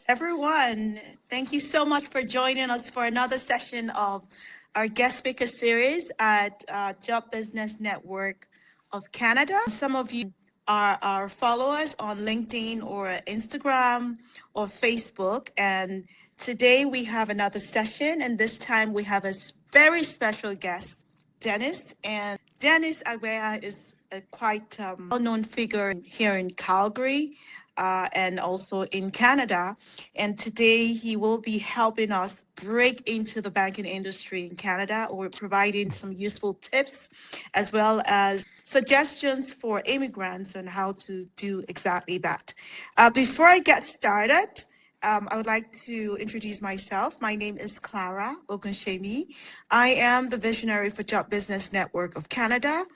Everyone, thank you so much for joining us for another session of our guest speaker series at Job Business Network of Canada. Some of you are our followers on LinkedIn or Instagram or Facebook. And today we have another session, and this time we have a very special guest, Dennis. And Dennis Agbegha is a quite well-known figure here in Calgary and also in Canada. And today he will be helping us break into the banking industry in Canada, or providing some useful tips as well as suggestions for immigrants on how to do exactly that. Before I get started, I would like to introduce myself. My name is Clara Ogunshemi. I am the visionary for Job Business Network of Canada,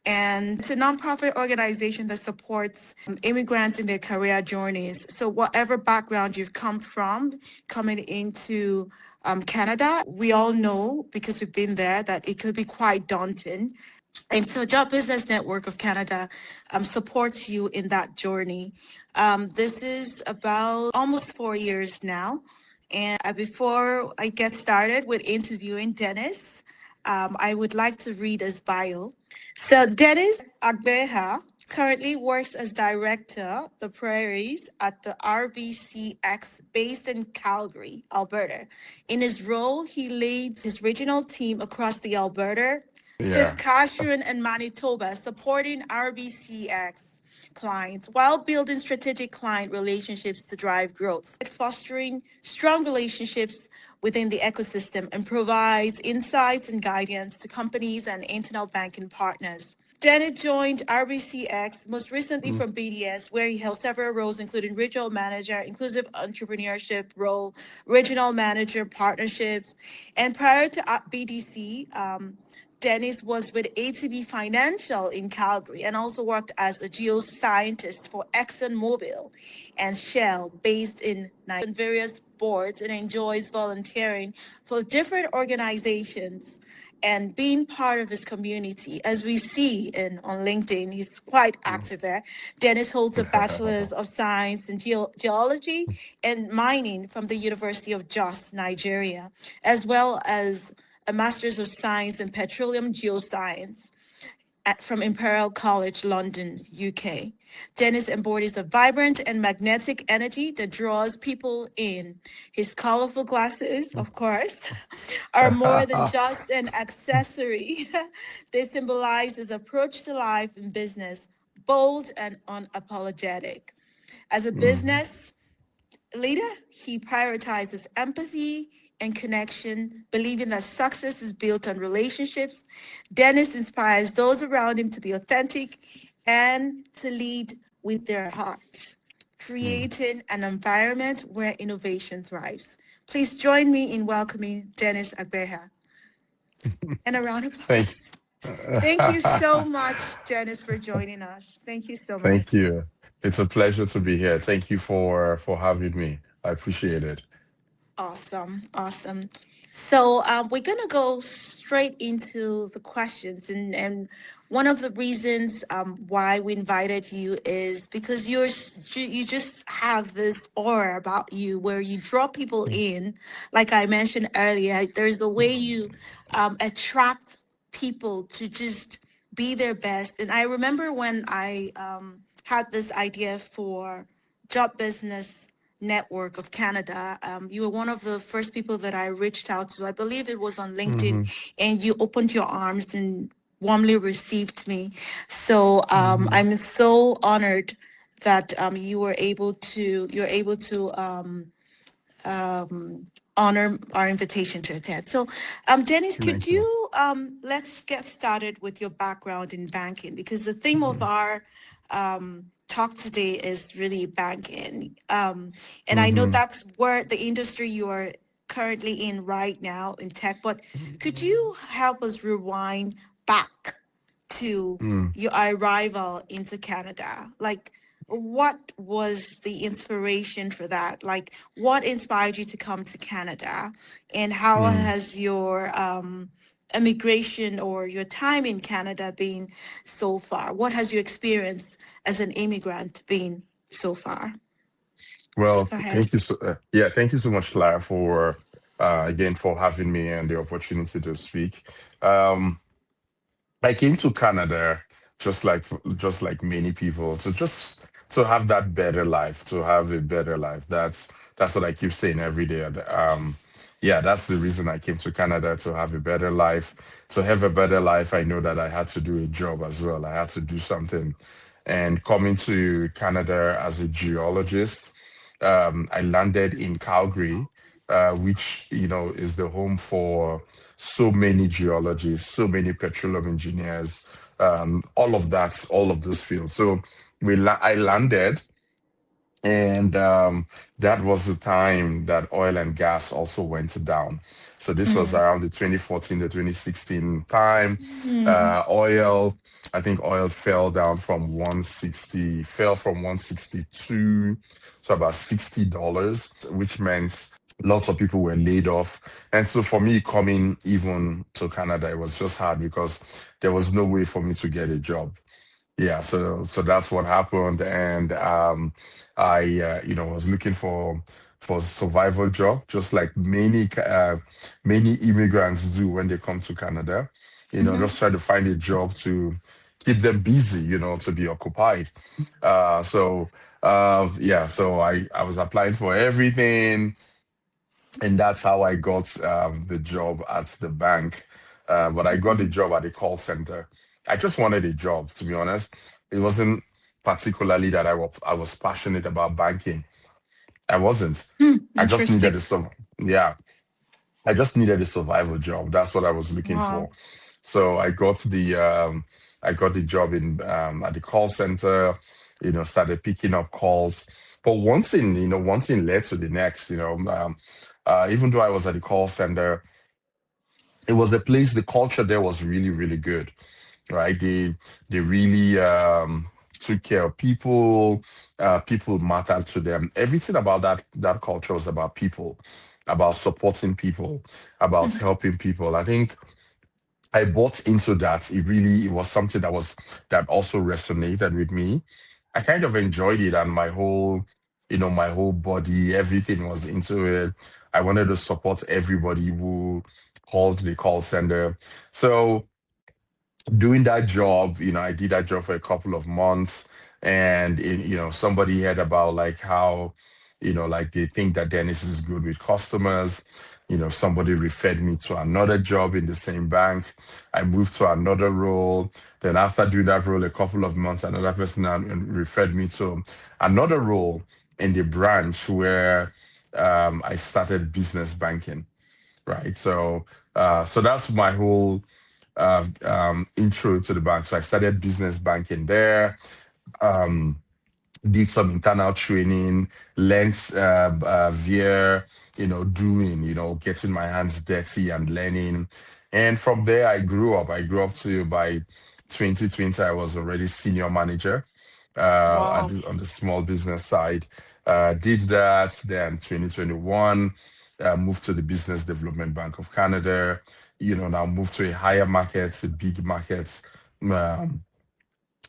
and it's a nonprofit organization that supports immigrants in their career journeys. So whatever background you've come from, coming into Canada, we all know, because we've been there, that it could be quite daunting. And so Job Business Network of Canada supports you in that journey. This is about almost 4 years now. And before I get started with interviewing Dennis, I would like to read his bio. So Dennis Agbegha currently works as Director, the Prairies at the RBCX based in Calgary, Alberta. In his role, he leads his regional team across the Alberta, Yeah. Saskatchewan, and Manitoba, supporting RBCX clients while building strategic client relationships to drive growth, fostering strong relationships within the ecosystem, and provides insights and guidance to companies and internet banking partners. Janet joined RBCX most recently Mm. from BDS, where he held several roles, including regional manager, inclusive entrepreneurship role, regional manager, partnerships. And prior to BDC, Dennis was with ATB Financial in Calgary and also worked as a geoscientist for ExxonMobil and Shell based in Nigeria, on various boards, and enjoys volunteering for different organizations and being part of his community. As we see on LinkedIn, he's quite active there. Dennis holds a Bachelor's of Science in Geology and Mining from the University of Jos, Nigeria, as well as a Master's of Science in Petroleum Geoscience from Imperial College, London, UK. Dennis embodies a vibrant and magnetic energy that draws people in. His colorful glasses, of course, are more than just an accessory. They symbolize his approach to life and business, bold and unapologetic. As a Mm. business leader, he prioritizes empathy and connection, believing that success is built on relationships. Dennis inspires those around him to be authentic and to lead with their hearts, Mm. creating an environment where innovation thrives. Please join me in welcoming Dennis Agbegha. And a round of Thank applause. Thank you so much, Dennis, for joining us. Thank you so much. thank you. It's a pleasure to be here. Thank you for having me. I appreciate it. Awesome, awesome. So we're gonna go straight into the questions, and one of the reasons why we invited you is because you just have this aura about you where you draw people Mm. in. Like I mentioned earlier, there's a way you attract people to just be their best. And I remember when I had this idea for Job Business Network of Canada. You were one of the first people that I reached out to. I believe it was on LinkedIn, Mhm. and you opened your arms and warmly received me. So Mhm. I'm so honored that you're able to honor our invitation to attend. So, Dennis, could Thank you. you let's get started with your background in banking, because the theme of Mhm. our talk today is really banking, and I know Mhm. that's where the industry you are currently in right now in tech. But could you help us rewind back to Mm. your arrival into Canada? Like, what was the inspiration for that? Like, what inspired you to come to Canada, and how Mm. has your immigration or your time in Canada been so far? What has your experience as an immigrant been so far? Well, Go ahead. thank you so thank you so much, Clara, for again for having me and the opportunity to speak. Um, I came to Canada just like many people to just to have that better life, to have a better life. That's what I keep saying every day. Yeah, that's the reason I came to Canada, to have a better life. To have a better life, I know that I had to do a job as well. I had to do something. And coming to Canada as a geologist, I landed in Calgary, which is the home for so many geologists, so many petroleum engineers, all of that, all of those fields. So I landed, and that was the time that oil and gas also went down. So this was Mm. around the 2014 to 2016 time. Mm. Oil, I think oil fell down from 160, fell from 162 to about $60, which meant lots of people were laid off. And so for me coming even to Canada, it was just hard because there was no way for me to get a job. Yeah, so that's what happened, and I was looking for survival job, just like many immigrants do when they come to Canada. Mhm. Just try to find a job to keep them busy, to be occupied. So I was applying for everything, and that's how I got the job at the bank. But I got the job at the call center. I just wanted a job, to be honest. It wasn't particularly that I was passionate about banking. I wasn't. Hmm. I just needed Interesting. a yeah. I just needed a survival job. That's what I was looking Wow. for. So I got the job in at the call center. Started picking up calls. But one thing led to the next. Even though I was at the call center, it was a place. The culture there was really, really good, right? They really took care of people. People mattered to them. Everything about that culture was about people, about supporting people, about Mhm. helping people. I think I bought into that. It was something that also resonated with me. I kind of enjoyed it, and my whole body, everything was into it. I wanted to support everybody who called the call center. So doing that job, I did that job for a couple of months, and somebody heard about like how, like they think that Dennis is good with customers. Somebody referred me to another job in the same bank. I moved to another role. Then after doing that role a couple of months, another person referred me to another role in the branch where I started business banking, right? So that's my whole intro to the bank. So I started business banking there. Did some internal training, learned via doing, getting my hands dirty and learning. And from there, I grew up. I grew up to by 2020, I was already senior manager Wow. on the small business side. Did that. Then 2021, moved to the Business Development Bank of Canada. Now moved to a higher market, a big market. Um,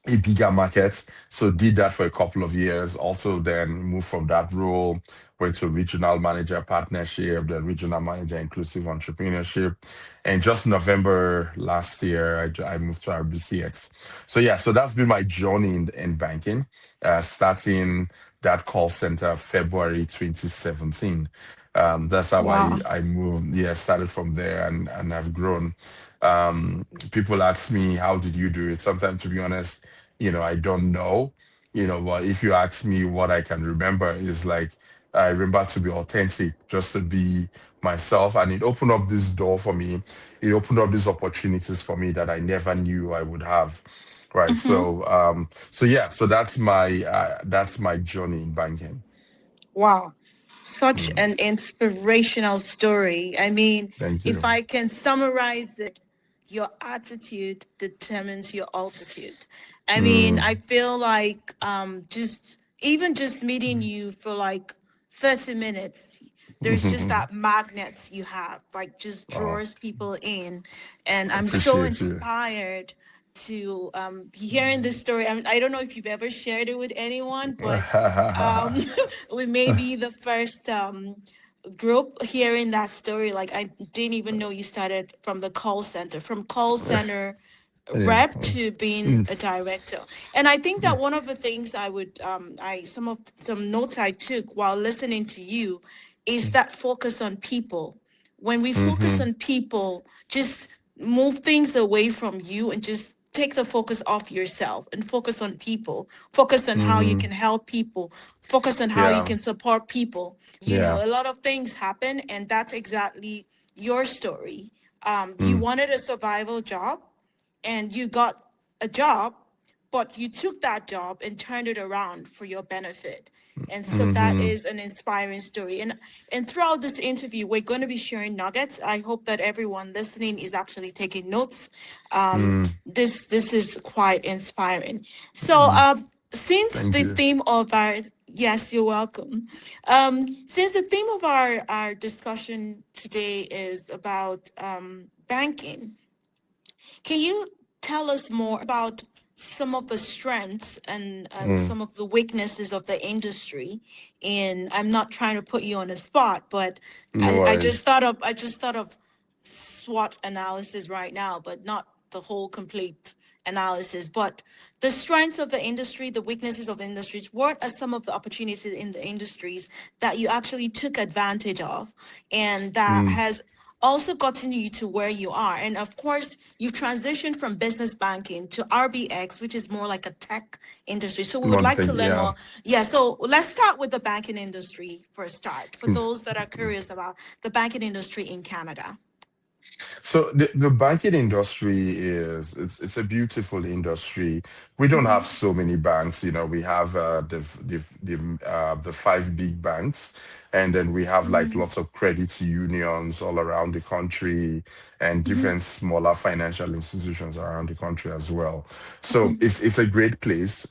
a bigger market. So did that for a couple of years. Also then moved from that role, went to regional manager partnership, then regional manager inclusive entrepreneurship. And just November last year, I moved to RBCX. So yeah, so that's been my journey in banking, starting that call center February 2017. That's how Wow. I moved. Yeah, started from there and have grown. People ask me, how did you do it? Sometimes, to be honest, I don't know. But if you ask me what I can remember is like, I remember to be authentic, just to be myself. And it opened up this door for me. It opened up these opportunities for me that I never knew I would have. Right. Mhm. So yeah, so that's my journey in banking. Wow. Such Mm, an inspirational story. I mean, thank if you. I can summarize it, your attitude determines your altitude. I mean, I Mm, feel like just meeting you for like 30 minutes, there's just that magnet you have, like just oh, draws people in. And I'm so appreciate you. inspired to hearing this story. I mean, I don't know if you've ever shared it with anyone, but um, we may be the first group hearing that story. Like, I didn't even know you started from the call center Yeah. rep to being Mm, a director. And I think mm, that one of the things I would some notes I took while listening to you is that focus on people. When we focus mhm, on people, just move things away from you and just take the focus off yourself and focus on people. Focus on how you mhm. can help people. Focus on how you Yeah. can support people. Yeah. A lot of things happen, and that's exactly your story. You Mm, wanted a survival job, and you got a job, but you took that job and turned it around for your benefit. And so that mhm, is an inspiring story. And throughout this interview, we're going to be sharing nuggets. I hope that everyone listening is actually taking notes. mm, This is quite inspiring. So mm. since Thank the you. theme of our yes, you're welcome. Since the theme of our discussion today is about banking, can you tell us more about some of the strengths and Mm, some of the weaknesses of the industry? And I'm not trying to put you on the spot, but no worries. I just thought of SWOT analysis right now, but not the whole complete analysis. But the strengths of the industry, the weaknesses of industries, what are some of the opportunities in the industries that you actually took advantage of and that Mm, has also gotten you to where you are? And of course, you've transitioned from business banking to RBX, which is more like a tech industry. So we would one like to thing. learn Yeah. more. Yeah, so let's start with the banking industry for a start, for Mm. those that are curious about the banking industry in Canada. So the banking industry it's a beautiful industry. We don't have so many banks. We have the five big banks, and then we have like lots of credit unions all around the country, and different smaller financial institutions around the country as well. So it's a great place.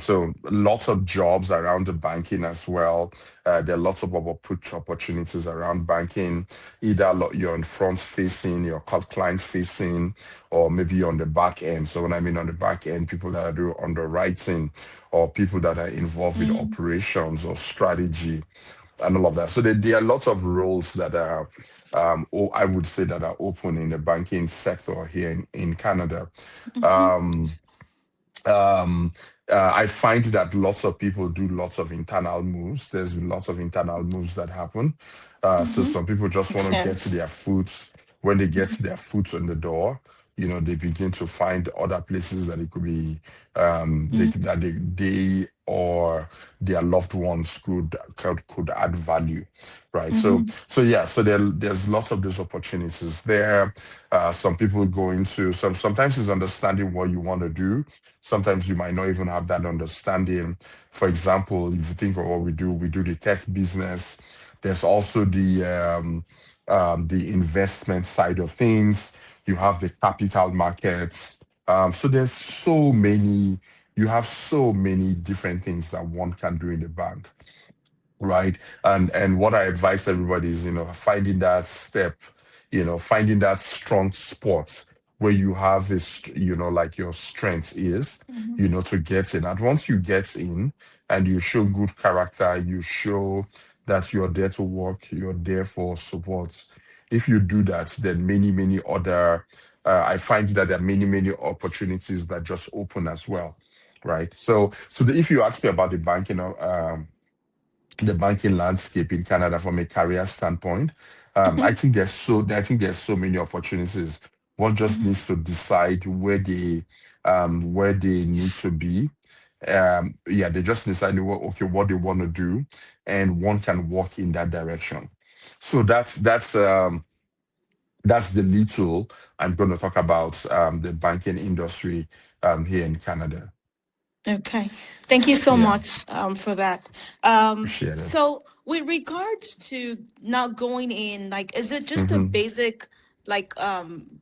So lots of jobs around the banking as well. There are lots of opportunities around banking. Either you're on front facing, you're client facing, or maybe on the back end. So when I mean on the back end, people that are doing underwriting, or people that are involved with operations or strategy and all of that. So there are lots of roles that are, I would say, that are open in the banking sector here in Canada. Um, um, I find that lots of people do lots of internal moves. There's lots of internal moves that happen. So some people just Makes want to get sense. their foot. When they get their foot on the door, they begin to find other places that it could be, that they or their loved ones could add value, right? So yeah, so there's lots of those opportunities there. Some people go into sometimes it's understanding what you want to do. Sometimes you might not even have that understanding. For example, if you think of what we do the tech business. There's also the investment side of things. You have the capital markets. So there's so many. You have so many different things that one can do in the bank, right? And what I advise everybody is, finding that step, finding that strong spot where you have this, like your strength is, to get in. And once you get in and you show good character, you show that you're there to work, you're there for support. If you do that, then many other, I find that there are many opportunities that just open as well, right? So if you ask me about the banking landscape in Canada from a career standpoint. I think there's so many opportunities. One just needs to decide where they need to be. Yeah, they just decide what they want to do, and one can walk in that direction. So that's the little I'm going to talk about the banking industry here in Canada. Okay. Thank you so Yeah, much for that. appreciate it. So with regards to now going in, like, is it just a Hmm. basic like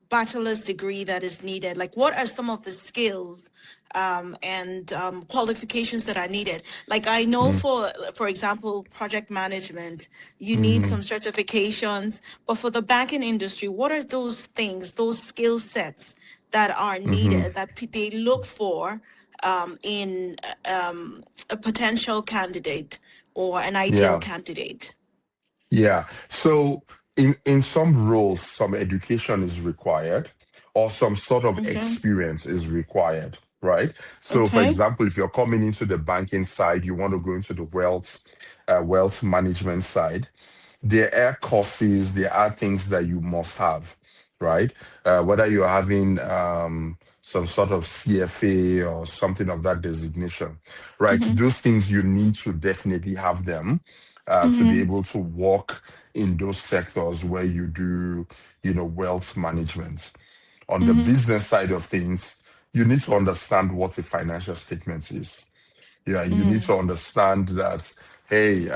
bachelor's degree that is needed? Like, what are some of the skills and qualifications that are needed? Like, I know for example, project management, you need Hmm. some certifications, but for the banking industry, what are those things, those skill sets that are Mm-hmm. needed, that they look for in a potential candidate or an ideal Yeah. candidate? Yeah. So in some roles, some education is required or some sort of Okay. experience is required, right? So for Okay. example, if you're coming into the banking side, you want to go into the wealth management side, there are courses, there are things that you must have, right? Whether you're having some sort of CFA or something of that designation, right? Mm-hmm. Those things you need to definitely have them to be Mm-hmm. able to work in those sectors where you do, wealth management. On the Mm-hmm. business side of things, you need to understand what a financial statement is. Yeah, you need to understand that, hey,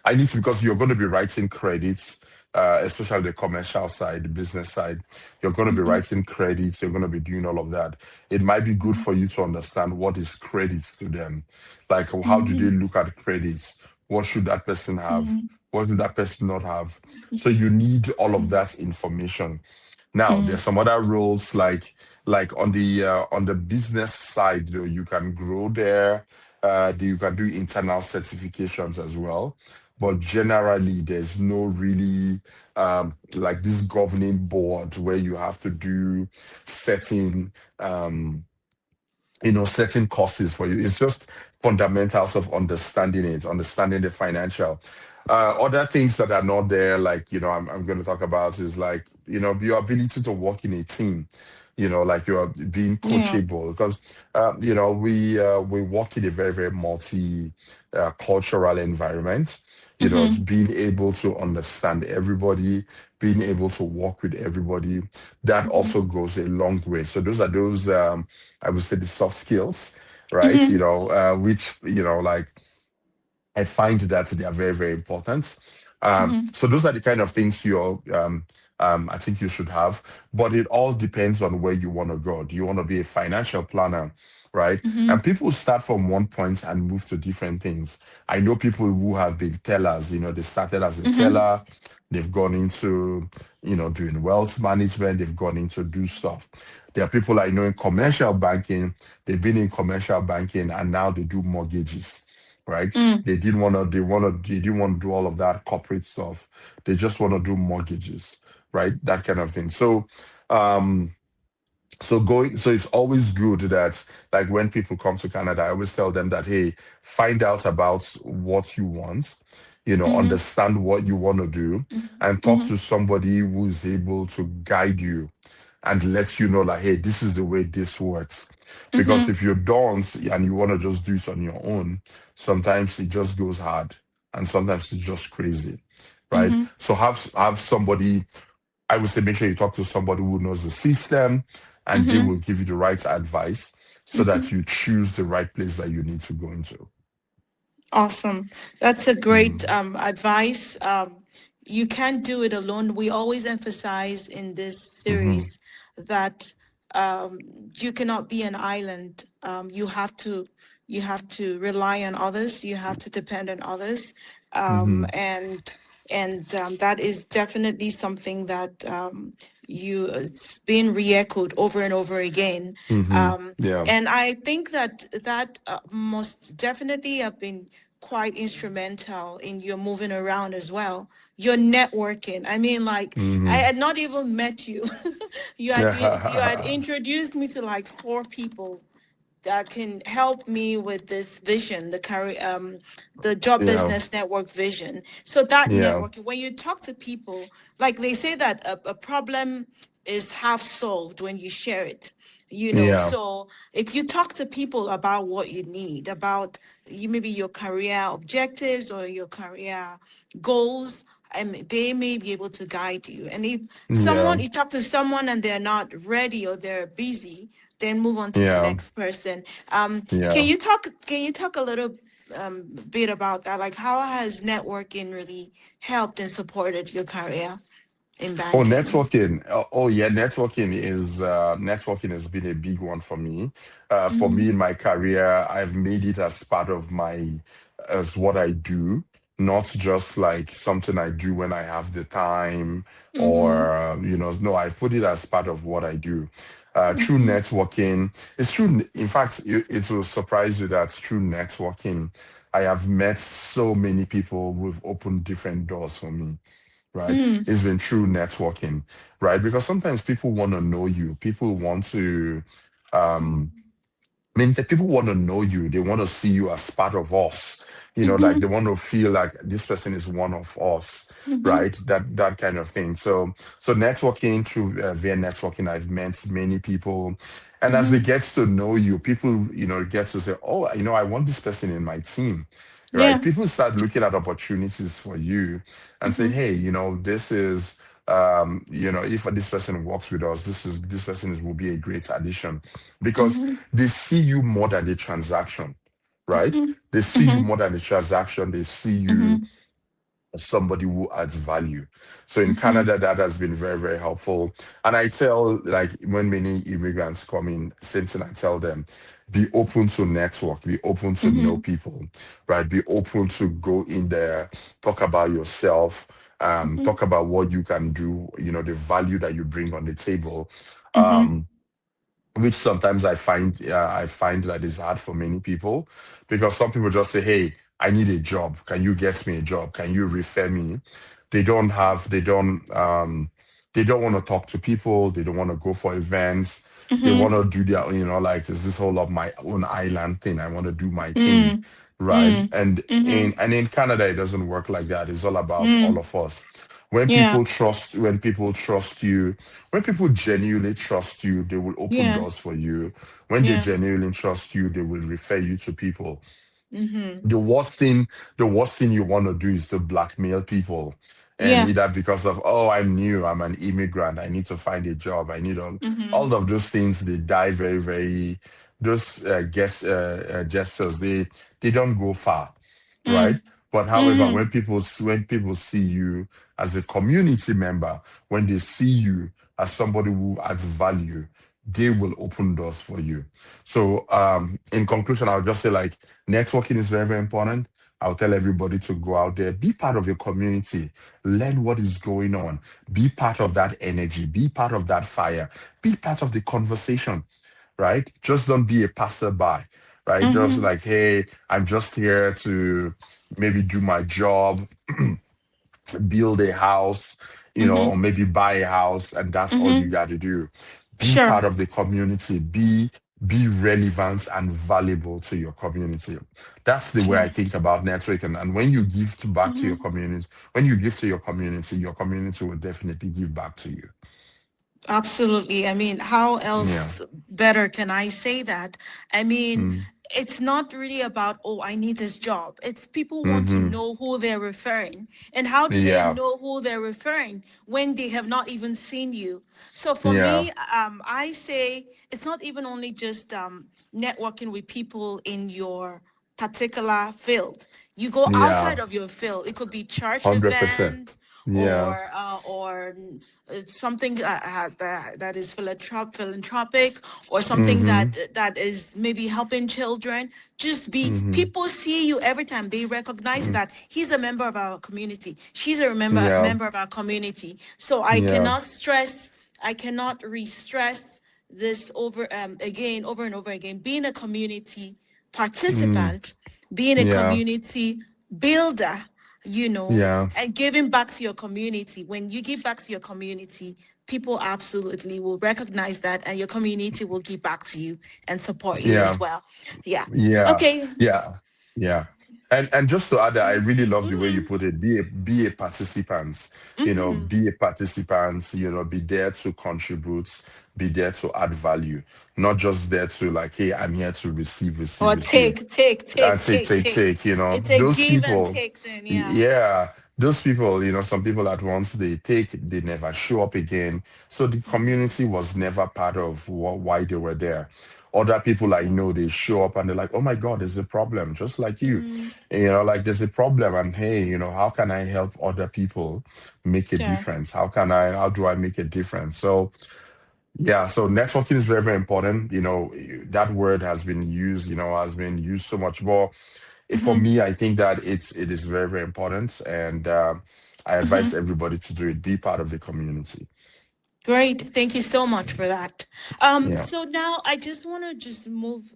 I need to, because you're going to be writing credits, especially the commercial side, the business side. You're going to be Mm-hmm. writing credits. You're going to be doing all of that. It might be good for you to understand what is credits to them. Like, how do they Mm-hmm. look at credits? What should that person have? Mm-hmm. What should that person not have? So you need all of that information. Now, Mm-hmm. there's some other roles like on the business side, though, you can grow there. You can do internal certifications as well. But generally, there's no really like this governing board where you have to do certain certain courses for you. It's just fundamentals of understanding it, understanding the financial. Other things that are not there, like, I'm going to talk about is like, your ability to work in a team, like you're being Yeah. coachable because, we work in a very, very cultural environment. It's Mm-hmm. being able to understand everybody, being able to work with everybody, that also goes a long way. So those I would say the soft skills, right? Mm-hmm. Which, like I find that they are very, very important. Mm-hmm. So those are the kind of things I think you should have, but it all depends on where you want to go. Do you want to be a financial planner, right? Mm-hmm. And people start from one point and move to different things. I know people who have been tellers, they started as a Mm-hmm. teller, they've gone into, doing wealth management, they've gone into do stuff. There are people I know in commercial banking, they've been in commercial banking and now they do mortgages, right? Mm. They didn't want to do all of that corporate stuff. They just want to do mortgages, right? That kind of thing. Um, so it's always good that, like, when people come to Canada, I always tell them that, hey, find out about what you want, Mm-hmm. understand what you want to do, and talk Mm-hmm. to somebody who's able to guide you and let you know, like, hey, this is the way this works. Because Mm-hmm. if you don't and you want to just do it on your own, sometimes it just goes hard and sometimes it's just crazy, right? Mm-hmm. So have somebody, I would say, make sure you talk to somebody who knows the system and they Mm-hmm. will give you the right advice so Mm-hmm. that you choose the right place that you need to go into. Awesome. That's a great Mm, advice. You can't do it alone. We always emphasize in this mhm, series that um, you cannot be an island. You have to rely on others. You have to depend on others, mhm, and that is definitely something that it's been re-echoed over and over again. mhm. Yeah. And I think that must definitely have been quite instrumental in your moving around as well. Your networking. I mean, like, I Mhm. had not even met you. You had introduced me to like four people that can help me with this vision, the career, the job Yeah. business network vision. So that Yeah. networking, when you talk to people, like they say that a problem is half solved when you share it. Yeah. So if you talk to people about what you need, about you maybe your career objectives or your career goals, and they may be able to guide you. And if Yeah. you talk to someone and they're not ready or they're busy, then move on to the Yeah. next person. Yeah. Can you talk a little bit about that? Like, how has networking really helped and supported your career in Oh, banking? networking. Oh, yeah, networking has been a big one for me. For me Mm-hmm. in my career, I've made it as part of as what I do. not just like something I do when I have the time, Mm-hmm. or no, I put it as part of what I do. Through Mm-hmm. networking, it's true. In fact, it will surprise you that through networking, I have met so many people who've opened different doors for me, right? Mm. It's been through networking, right? Because sometimes people want to know you. People want to, um, the people want to know you. They want to see you as part of us. Like they Mm-hmm. want to feel like this person is one of us, Mm-hmm. right? That kind of thing. So networking through via networking, I've met many people, and as they Mm-hmm. get to know you, people get to say, oh, I want this person in my team, right? Yeah. People start looking at opportunities for you and say, Mm-hmm. hey, this is if this person works with us, this person will be a great addition, because Mm-hmm. they see you more than the transaction, right? Mm-hmm. They see you Mm-hmm. more than the transaction. They see you Mm-hmm. as somebody who adds value. So in Mm-hmm. Canada, that has been very, very helpful. And I tell, like, when many immigrants come in, same thing I tell them: be open to network, be open to know Mm-hmm. people, right? Be open to go in there, talk about yourself, talk about what you can do, the value that you bring on the table. Mm-hmm. Um, which sometimes I find that is hard for many people, because some people just say, hey, I need a job, can you get me a job, can you refer me? They don't want to talk to people, they don't want to go for events, they want Mm-hmm. to do their, like, is this whole of my own island thing, I want to do my thing, Mm. right? Mm. And in Mm-hmm. and in Canada, it doesn't work like that. It's all about all Mm. of us. When people trust you, when people genuinely trust you, they will open Yeah. doors for you. When they Yeah. genuinely trust you, they will refer you to people. Mm-hmm. The worst thing you want to do is to blackmail people, and Yeah. either because of, oh, I'm new, I'm an immigrant, I need to find a job, I need all Mm-hmm. of those things. They die very, very. Those gestures, they don't go far, right? Mm. But however, Mm-hmm. when people see you as a community member, when they see you as somebody who adds value, they will open doors for you. So, in conclusion, I'll just say, like, networking is very, very important. I'll tell everybody to go out there, be part of your community, learn what is going on, be part of that energy, be part of that fire, be part of the conversation, right? Just don't be a passerby, right? Just Mm-hmm. like, hey, I'm just here to maybe do my job, build a house, or Mm-hmm. maybe buy a house, and that's all you Mm-hmm. got to do. Be Sure. part of the community. Be relevant and valuable to your community. That's the way Sure. I think about networking. And when you give back to your Mm-hmm. community, when you give to your community will definitely give back to you. Absolutely. I mean, how Yeah. else better can I say that? I mean, Mm. it's not really about, oh, I need this job. It's people want to Mm-hmm. know who they're referring. And how do they Yeah. know who they're referring when they have not even seen you? So for Yeah. me, I say it's not even only just networking with people in your particular field. You go outside Yeah. of your field. It could be church 100%. event Yeah. or something that is philanthropic, or something Mm-hmm. that is maybe helping children. Just be Mm-hmm. people see you every time, they recognize Mm. that he's a member of our community, she's a member Yeah. member of our community. So I Yeah. cannot stress, I cannot re-stress this over and over again: being a community Mm. participant, being a Yeah. community builder, Yeah. and giving back to your community. When you give back to your community, people absolutely will recognize that, and your community will give back to you and support you as Yeah. well. Yeah. Yeah, Okay. yeah, yeah. And just to add that, I really love the way you put it. Be a participant. Be a participant. Be there to contribute. Be there to add value. Not just there to, like, hey, I'm here to receive, receive, Or receive, take, take, and take, take, take, take, take. take. It's a Those give and people. take thing. Yeah. Yeah, those people. Some people, at once they take, they never show up again. So the community was never part of why they were there. Other people I Sure. know, they show up and they're like, oh my God, there's a problem, just like you. Mm-hmm. Like, there's a problem, and hey, how can I help other people make a Sure. difference? How do I make a difference? So, yeah, so networking is very, very important. That word has been used so much more. For me, I think that it is very, very important, and I advise everybody to do it. Be part of the community. Great. Thank you so much for that. Yeah. So now I just want to just move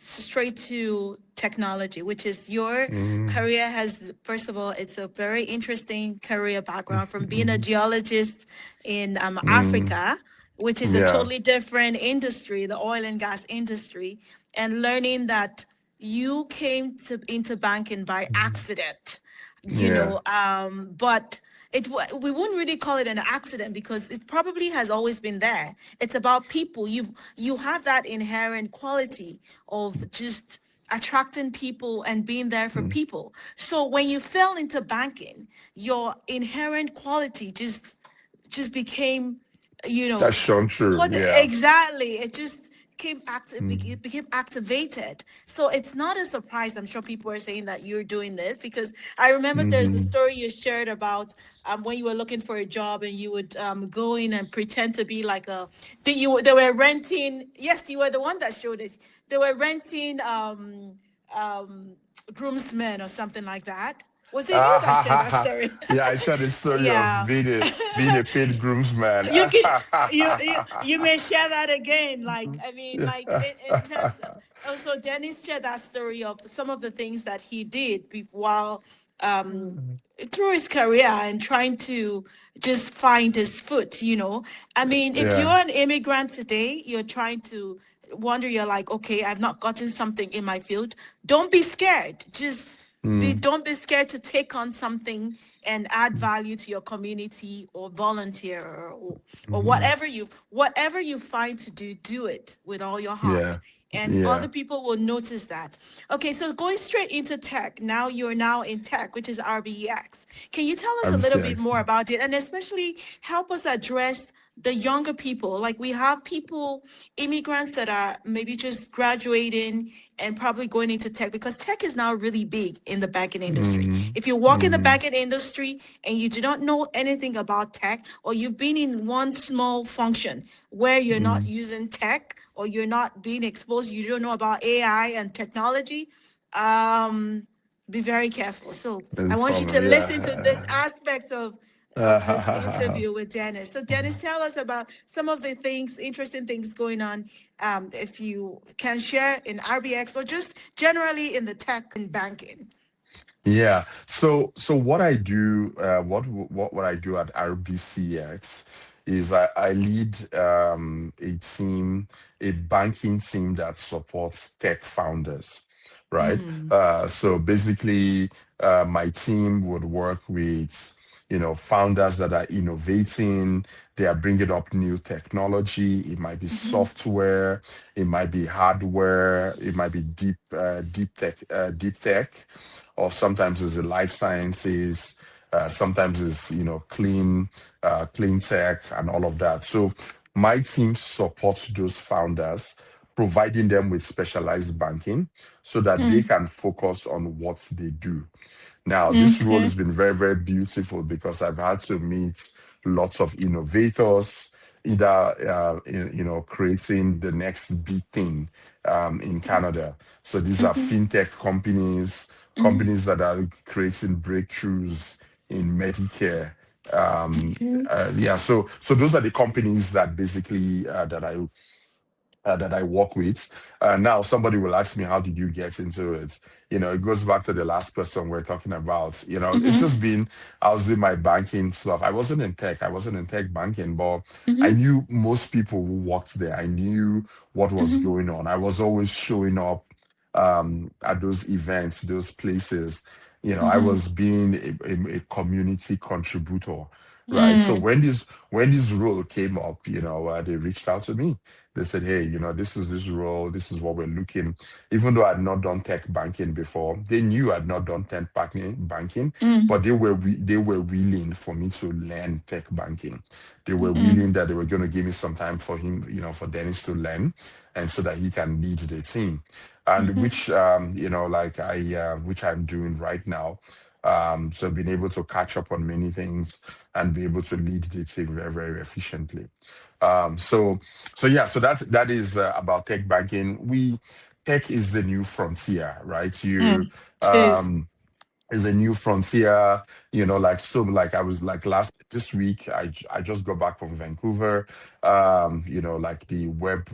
straight to technology, which is your Mm, career has, first of all, it's a very interesting career background from being a mm, geologist in mm, Africa, which is a yeah. totally different industry, the oil and gas industry, and learning that you came into banking by Mm, accident, yeah. but we wouldn't really call it an accident because it probably has always been there. It's about people. You have that inherent quality of just attracting people and being there for Mm. people. So when you fell into banking, your inherent quality just became, you That's know, shown true. what Yeah. exactly? It just Mm, it became activated. So it's not a surprise. I'm sure people are saying that you're doing this because I remember there's a mm-hmm. story you shared about when you were looking for a job and you would go in and pretend to be like they were renting. Yes, you were the one that showed it. They were renting um, groomsmen or something like that. Was it you Ah, that ha, shared ha, that ha. story? Yeah, I shared the story of Yeah. being a paid groomsman. You can you may share that again, like I mean, like in terms of also Dennis shared that story of some of the things that he did while um through his career and trying to just find his foot, I mean, if you're Yeah. an immigrant today, you're trying to wonder, you're like, okay, I've not gotten something in my field. Don't be scared, just Mm, don't be scared to take on something and add value to your community or volunteer or mhm. whatever you find to do it with all your heart, Yeah. and other Yeah. people will notice that. Okay, so going straight into tech, now you're now in tech, which is RBX. Can you tell us a little bit RBCX. more about it, and especially help us address the younger people? Like we have people, immigrants that are maybe just graduating and probably going into tech, because tech is now really big in the banking industry. Mm, If you walk in the mm, banking industry and you do not know anything about tech, or you've been in one small function where you're not mm. using tech or you're not being exposed, you don't know about AI and technology, um, be very careful. So No I want you to problem. listen to this Yeah. aspect of this interview with Dennis. So Dennis, tell us about some of the things, interesting things going on. If you can share in RBX or just generally in the tech and banking. Yeah. So what I do, what I do at RBCX is I lead a team, a banking team that supports tech founders, right? Mm, So basically, my team would work with founders that are innovating. They are bringing up new technology. It might be mhm, software, it might be hardware, it might be deep tech, or sometimes it's the life sciences, sometimes it's clean tech and all of that. So my team supports those founders, providing them with specialized banking so that they mm, can focus on what they do. Now, this role okay. has been very, very beautiful because I've had to meet lots of innovators, either creating the next big thing in Canada. So these are Mhm, fintech companies, mhm, companies that are creating breakthroughs in Medicare. mhm, Yeah, so those are the companies that basically that I work with. Now, somebody will ask me, how did you get into it? It goes back to the last question we're talking about. It's mhm, just been, I was doing my banking stuff. I wasn't in tech. I wasn't in tech banking, but I mhm, knew most people who worked there. I knew what was mhm, going on. I was always showing up at those events, those places. I mhm, was being a community contributor, right? So mm, when this role came up, they reached out to me. They said, "Hey, this is this role. This is what we're looking." Even though I'd not done tech banking before, they knew I'd not done tech banking, mm, but they were willing for me to learn tech banking. They were mm, willing that they were going to give me some time for him, for Dennis to learn, and so that he can lead the team, and mhm, which like which I'm doing right now. So being able to catch up on many things and be able to lead the team very, very efficiently. So yeah, so that is about tech banking. tech is the new frontier, right? You Mm. Tis. um is a new frontier, like, so, like, I was like last this week, I just got back from Vancouver, like the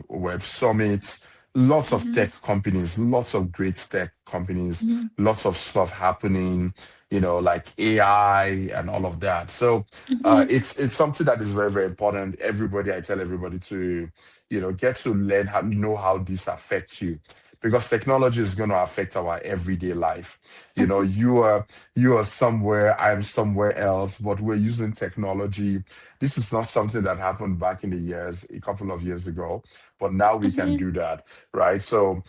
web summit, lots of Mm-hmm. tech companies, lots of great tech companies, Mm-hmm. lots of stuff happening, like AI and all of that. So Mm-hmm. it's something that is very, very important. I tell everybody to, get to learn how, know how this affects you, because technology is going to affect our everyday life. You are somewhere, I'm somewhere else, but we're using technology. This is not something that happened back in the years, a couple of years ago, but now we can Mm-hmm. do that, right? So,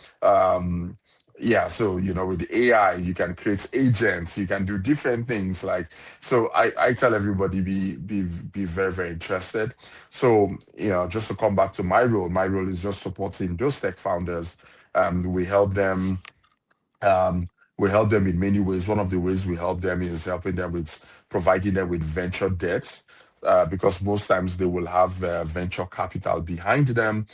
yeah, so, with AI, you can create agents, you can do different things. Like, so I tell everybody, be very, very interested. So, just to come back to my role is just supporting those tech founders. We help them, um, we help them in many ways. One of the ways we help them is helping them with providing them with venture debts, because most times they will have venture capital behind them.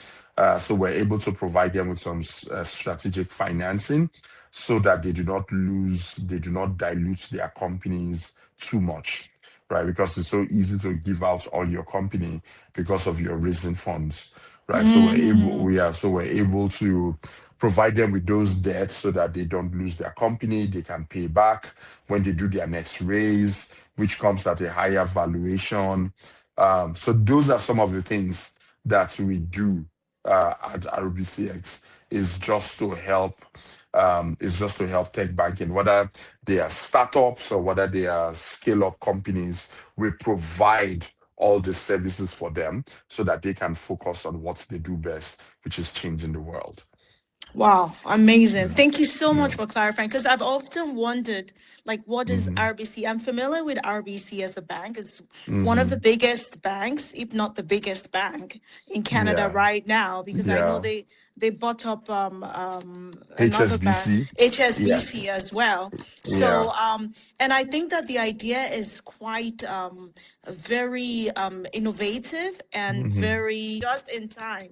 So we're able to provide them with some strategic financing so that they do not dilute their companies too much, right? Because it's so easy to give out all your company because of your raising funds, right? Mm-hmm. So we're able to provide them with those debts so that they don't lose their company. They can pay back when they do their next raise, which comes at a higher valuation. So those are some of the things that we do at RBCX, is just to help tech banking, whether they are startups or whether they are scale-up companies. We provide all the services for them so that they can focus on what they do best, which is changing the world. Wow, amazing. Yeah. Thank you so much Yeah. for clarifying because I've often wondered, like, what is Hmm. RBC? I'm familiar with RBC as a bank. It's one of the Hmm. biggest banks, if not the biggest bank in Canada Yeah. right now, because I know Yeah. they bought up another bank, HSBC. Yeah. HSBC as well. Yeah. So and I think that the idea is quite very innovative and Hmm. very just in time,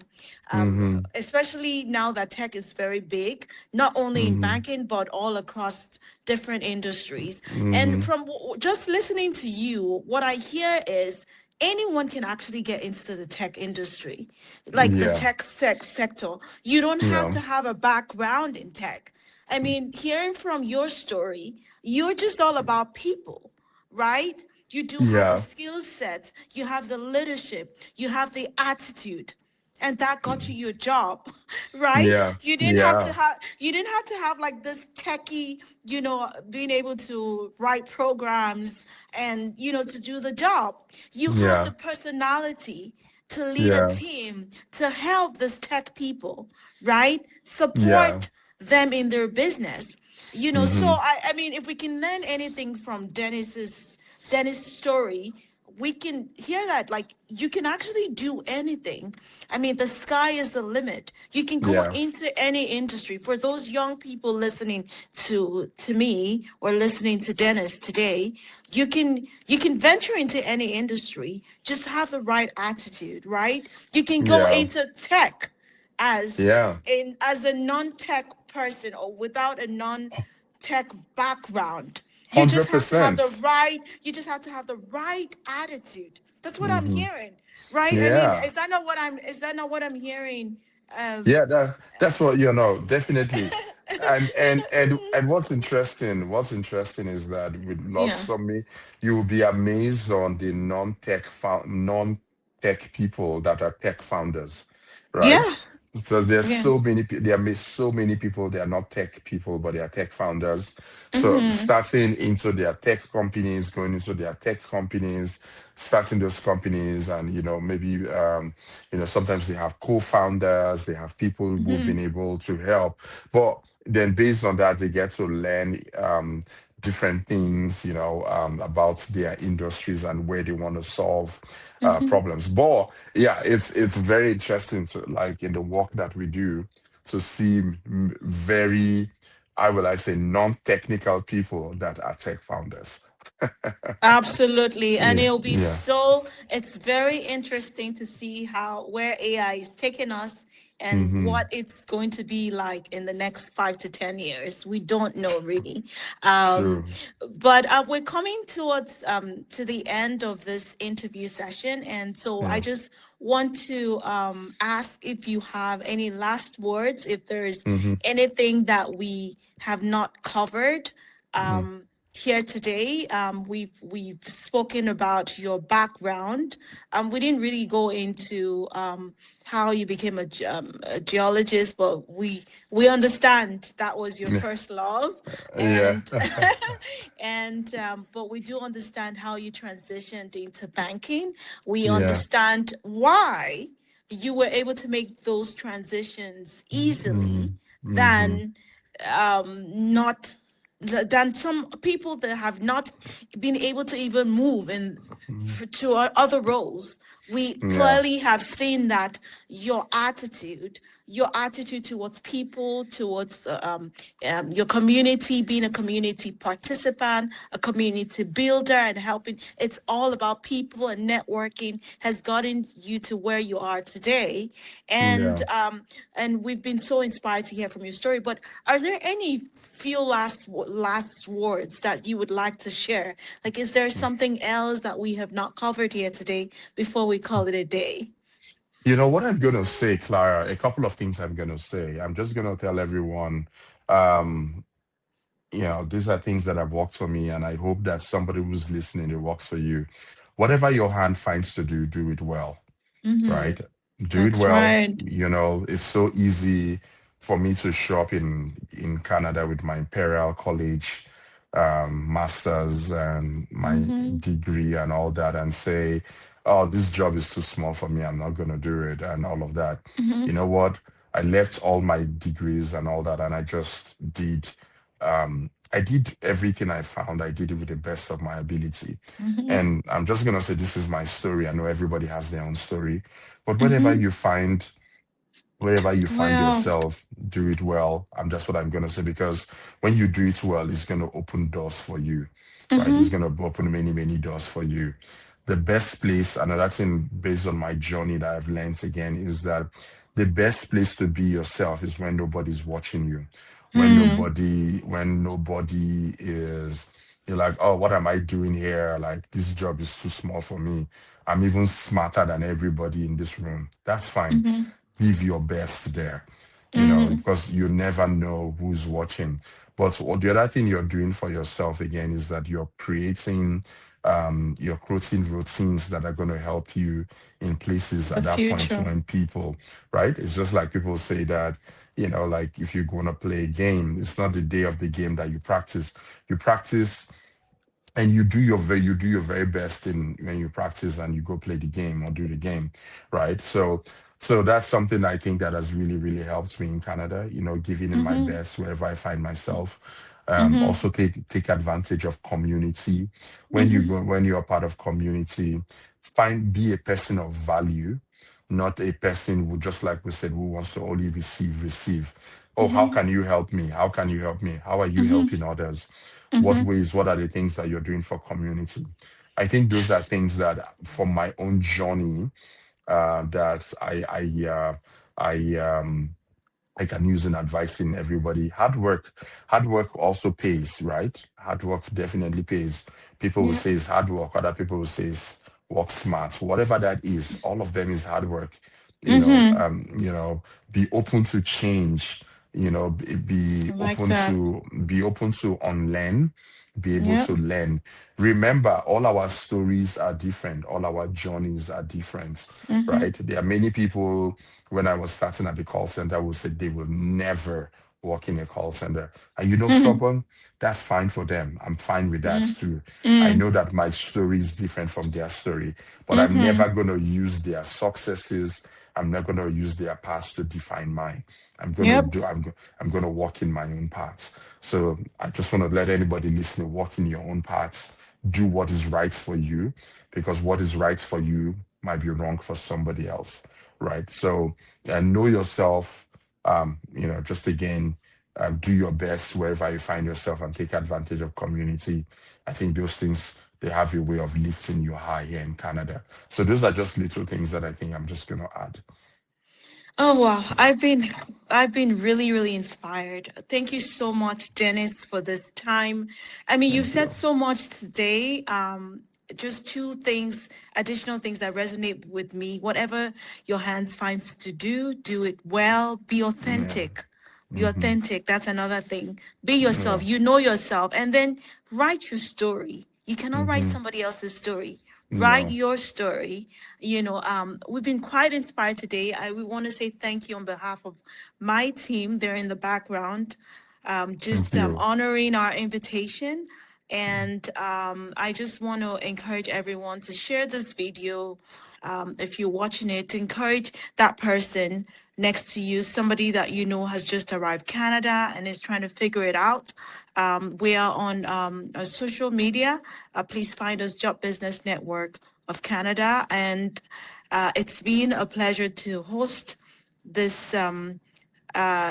Hmm. especially now that tech is very big, not only in Hmm. banking, but all across different industries. And Hmm. from just listening to you, what I hear is anyone can actually get into the tech industry, like the Yeah. tech sector. You don't have Yeah. to have a background in tech. I mean, hearing from your story, you're just all about people, right? You do have the Yeah. skill sets, you have the leadership, you have the attitude, and that got you your job, right? Yeah. Yeah. You didn't have to have like this techie, being able to write programs and to do the job. You have the Yeah. personality to lead a Yeah. team, to help these tech people, right? Yeah. Support them in their business. So Hmm. I mean, if we can learn anything from Dennis' story, we can hear that like you can actually do anything. I mean, the sky is the limit. You can go Yeah. into any industry. For those young people listening to me or listening to Dennis today, you can venture into any industry. Just have the right attitude, right? You can go Yeah. into tech as Yeah. as a non-tech person or without a non-tech background. Hundred percent. You just have to have the right attitude. That's what I'm Hmm. hearing, right? I mean, Yeah. is that not what I'm hearing? Um Yeah, that's what, definitely. And what's interesting is that with Lost yeah. Summit, you will be amazed on the non-tech people that are tech founders, right? Yeah. So there's Yeah. so many people, they are not tech people, but they are tech founders. So Mhm. starting into their tech companies, going into their tech companies, starting those companies, and maybe sometimes they have co-founders, they have people who've been Mhm. able to help. But then based on that, they get to learn different things, about their industries and where they want to solve Mhm. problems. But yeah, it's very interesting to, like, in the work that we do, to see very, I say, non-technical people that are tech founders. Absolutely. And Yeah, it's very interesting to see where AI is taking us and Mm-hmm. what it's going to be like in the next 5 to 10 years. We don't know really. True. But we're coming towards to the end of this interview session, and so I Yeah. just want to ask if you have any last words, if there's Mm-hmm. anything that we have not covered Mm-hmm. here today. We've spoken about your background. We didn't really go into how you became a geologist, but we understand that was your first love, Yeah. and and but we do understand how you transitioned into banking. We Yeah. understand why you were able to make those transitions Mm-hmm. easily Mm-hmm. than not than some people that have not been able to even move to other roles. We Yeah. clearly have seen that your attitude towards people, towards your community, being a community participant, a community builder, and helping. It's all about people and networking has gotten you to where you are today. Yeah. And we've been so inspired to hear from your story. But are there any few last words that you would like to share? Like, is there something else that we have not covered here today before we call it a day? You know what I'm gonna say, Clara? A couple of things I'm gonna say. I'm just gonna tell everyone, um, these are things that have worked for me, and I hope that somebody who's listening, it works for you. Whatever your hand finds to do, do it well, right? Do it That's well. right. It's so easy for me to show up in Canada with my Imperial College masters and my degree and all that, and say, "Oh, this job is too small for me. I'm not gonna do it," and all of that. You know what? I left all my degrees and all that, and I just did. I did everything I found. I did it with the best of my ability. And I'm just gonna say this is my story. I know everybody has their own story, but wherever you find Well, yourself, do it well. That's what I'm gonna say, because when you do it well, it's gonna open doors for you, right? It's gonna open many, many doors for you. The best place, another thing based on my journey that I've learned again, is that the best place to be yourself is when nobody's watching you. When nobody is, you're like, oh, what am I doing here? Like, this job is too small for me. I'm even smarter than everybody in this room. That's fine. Give your best there, because you never know who's watching. But the other thing you're doing for yourself again is that you're creating routines that are going to help you in places the at that point future. when people, right? It's just like people say that, like if you're going to play a game, it's not the day of the game that you practice. You practice and you do your very best in when you practice and you go play the game or do the game, right? So that's something I think that has really, really helped me in Canada, giving in my best wherever I find myself. Also take advantage of community. When you're part of community, be a person of value, not a person who, just like we said, who wants to only receive. Oh, how can you help me? How can you help me? How are you helping others? What ways? What are the things that you're doing for community? I think those are things that, from my own journey, that I can use in advising everybody. Hard work also pays, right? Hard work definitely pays. People will Yeah. say it's hard work. Other people will say it's work smart. Whatever that is, all of them is hard work. Be open to change. Be I like open that. to unlearn, be able Yep. to learn. Remember, all our stories are different. All our journeys are different, right? There are many people, when I was starting at the call center, who said they will never work in a call center. And stubborn, that's fine for them. I'm fine with that too. I know that my story is different from their story, but I'm never going to use their successes. I'm not going to use their past to define mine. I'm going to Yep. do, I'm going to walk in my own paths. So I just want to let anybody listening, walk in your own paths, do what is right for you, because what is right for you might be wrong for somebody else, right? So, and know yourself. Just again, do your best wherever you find yourself and take advantage of community. I think those things, they have a way of lifting you high here in Canada. So those are just little things that I think I'm just going to add. Oh wow, I've been really, really inspired. Thank you so much, Dennis, for this time. I mean, you've Thank said you. so much today. Just two things, additional things that resonate with me. Whatever your hands finds to do it well, be Yeah. authentic. Be Mm-hmm. authentic. That's another thing. Be yourself. Yeah. You know yourself. And then write your story. You cannot write Mm-hmm. somebody else's story. Write No. your story. We've been quite inspired today. We want to say thank you on behalf of my team. They're in the background, Thank just you. honoring our invitation. And I just want to encourage everyone to share this video. If you're watching it, to encourage that person next to you, somebody that you know has just arrived Canada and is trying to figure it out. We are on social media. Please find us Job Business Network of Canada. And it's been a pleasure to host this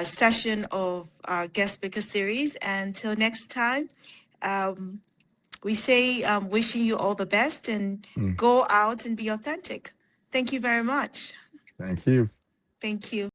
session of our guest speaker series. Until next time, we say wishing you all the best and Mm. go out and be authentic. Thank you very much. Thank you. Thank you.